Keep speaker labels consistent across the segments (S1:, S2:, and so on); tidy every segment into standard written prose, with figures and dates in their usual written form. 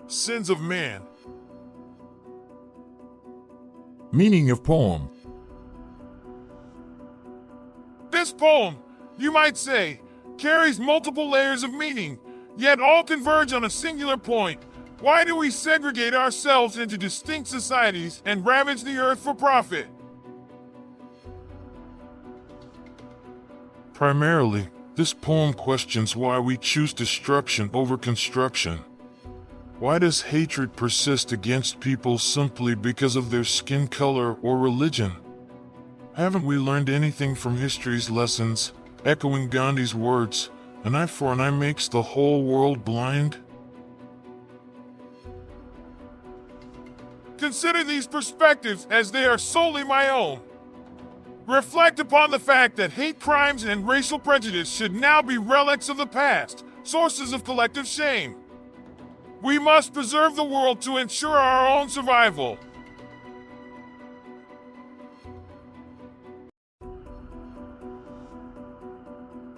S1: Sins of Man.
S2: Meaning of poem.
S1: This poem, you might say, carries multiple layers of meaning, yet all converge on a singular point. Why do we segregate ourselves into distinct societies and ravage the earth for profit? Primarily, this poem questions why we choose destruction over construction. Why does hatred persist against people simply because of their skin color or religion? Haven't we learned anything from history's lessons, echoing Gandhi's words, "An eye for an eye makes the whole world blind"? Consider these perspectives as they are solely my own. Reflect upon the fact that hate crimes and racial prejudice should now be relics of the past, sources of collective shame. We must preserve the world to ensure our own survival.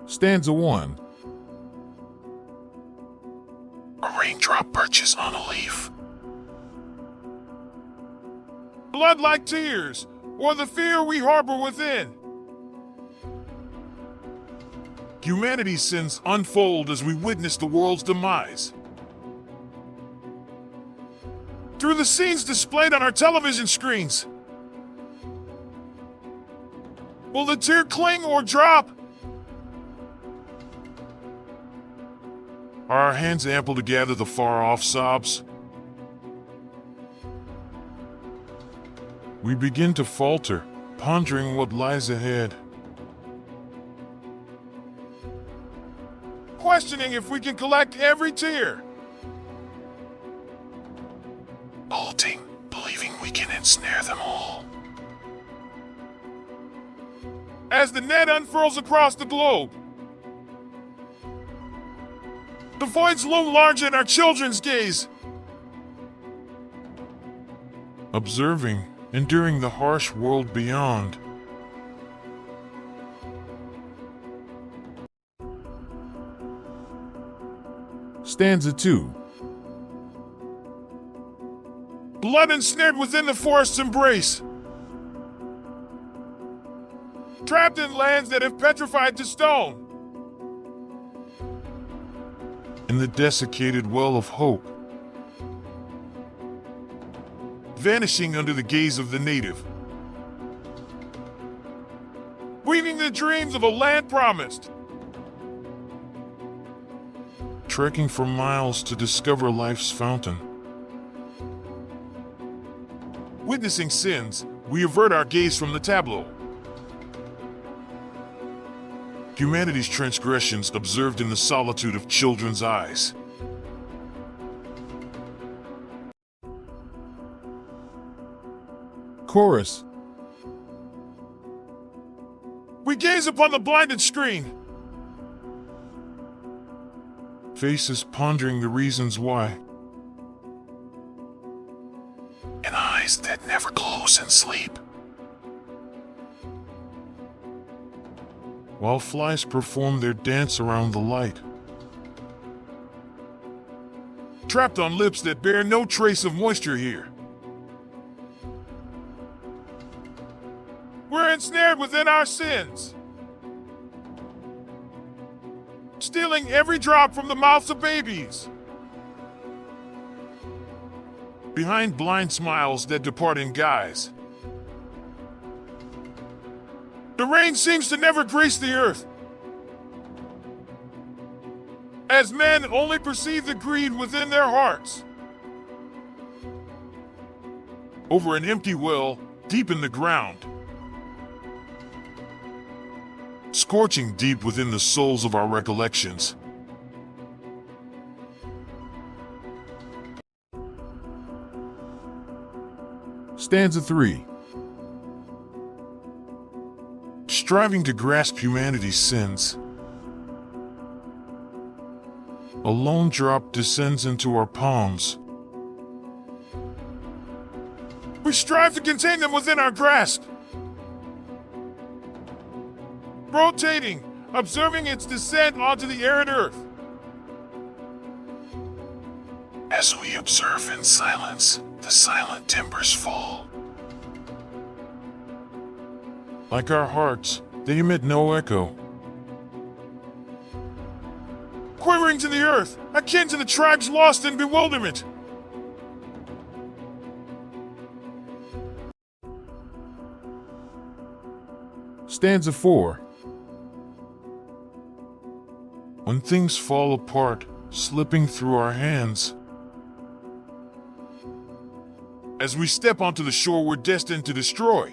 S2: Stanza 1.
S1: A raindrop perches on a leaf. Blood like tears, or the fear we harbor within. Humanity's sins unfold as we witness the world's demise. Through the scenes displayed on our television screens, will the tear cling or drop? Are our hands ample to gather the far-off sobs? We begin to falter, pondering what lies ahead. Questioning if we can collect every tear. Halting, believing we can ensnare them all. As the net unfurls across the globe, the voids loom large in our children's gaze. Observing, enduring the harsh world beyond.
S2: Stanza 2.
S1: Blood ensnared within the forest's embrace. Trapped in lands that have petrified to stone. In the desiccated well of hope. Vanishing under the gaze of the native. Weaving the dreams of a land promised. Trekking for miles to discover life's fountain. Witnessing sins, we avert our gaze from the tableau. Humanity's transgressions observed in the solitude of children's eyes.
S2: Chorus.
S1: We gaze upon the blinded screen. Faces pondering the reasons why. And eyes that never close in sleep. While flies perform their dance around the light. Trapped on lips that bear no trace of moisture here. We're ensnared within our sins. Stealing every drop from the mouths of babies. Behind blind smiles that depart in guise. The rain seems to never grace the earth. As men only perceive the greed within their hearts. Over an empty well, deep in the ground. Scorching deep within the souls of our recollections.
S2: Stanza 3.
S1: Striving to grasp humanity's sins. A lone drop descends into our palms. We strive to contain them within our grasp. Rotating, observing its descent onto the arid earth. As we observe in silence, the silent timbers fall. Like our hearts, they emit no echo. Quivering to the earth, akin to the tribes lost in bewilderment.
S2: Stanza 4.
S1: When things fall apart, slipping through our hands. As we step onto the shore we're destined to destroy.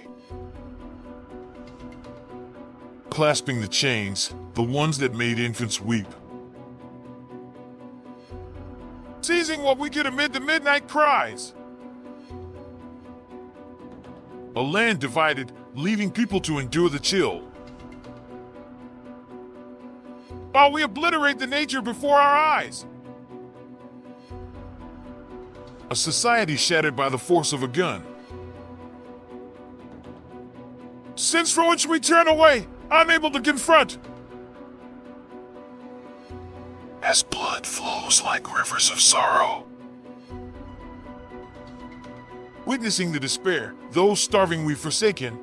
S1: Clasping the chains, the ones that made infants weep. Seizing what we get amid the midnight cries. A land divided, leaving people to endure the chill. While we obliterate the nature before our eyes. A society shattered by the force of a gun. Sins from which we turn away, unable to confront. As blood flows like rivers of sorrow. Witnessing the despair, those starving we've forsaken.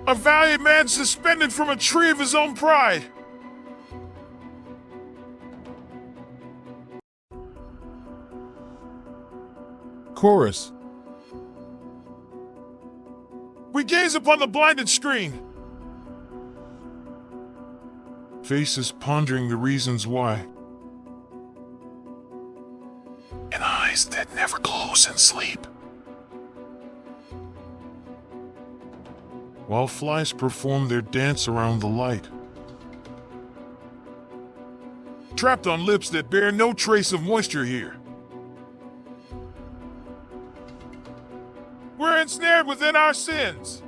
S1: A valiant man suspended from a tree of his own pride.
S2: Chorus.
S1: We gaze upon the blinded screen. Faces pondering the reasons why. And eyes that never close in sleep. While flies perform their dance around the light. Trapped on lips that bear no trace of moisture here. We're ensnared within our sins.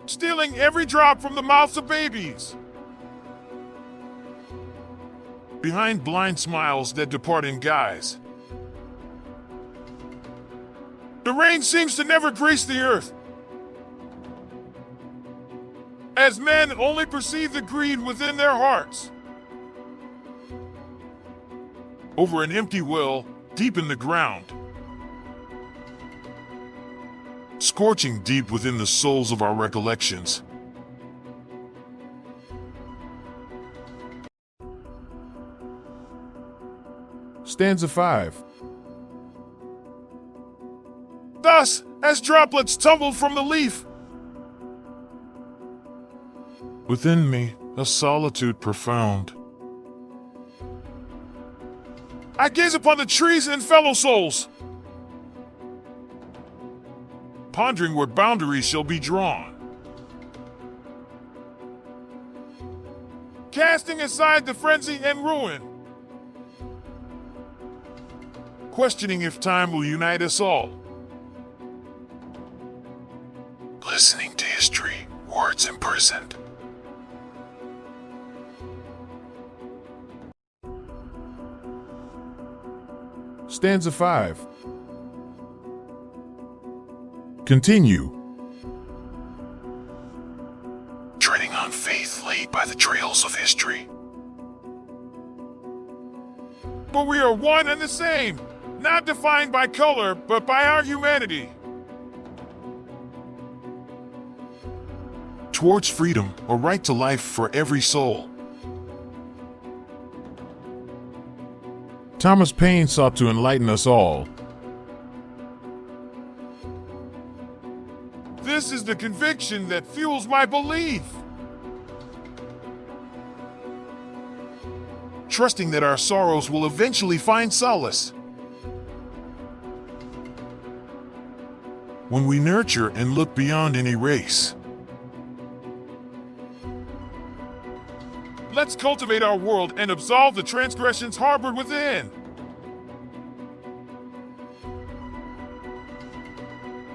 S1: Stealing every drop from the mouths of babies. Behind blind smiles that depart in guise. The rain seems to never grace the earth. As men only perceive the greed within their hearts. Over an empty well, deep in the ground. Scorching deep within the souls of our recollections.
S2: Stanza 5.
S1: Thus, as droplets tumble from the leaf. Within me, a solitude profound. I gaze upon the trees and fellow souls. Pondering where boundaries shall be drawn. Casting aside the frenzy and ruin. Questioning if time will unite us all. Listening to history, words imprisoned.
S2: Stanza 5. Continue.
S1: Treading on faith laid by the trails of history. But we are one and the same, not defined by color, but by our humanity. Towards freedom, a right to life for every soul.
S2: Thomas Paine sought to enlighten us all.
S1: This is the conviction that fuels my belief. Trusting that our sorrows will eventually find solace. When we nurture and look beyond any race. Let's cultivate our world and absolve the transgressions harbored within.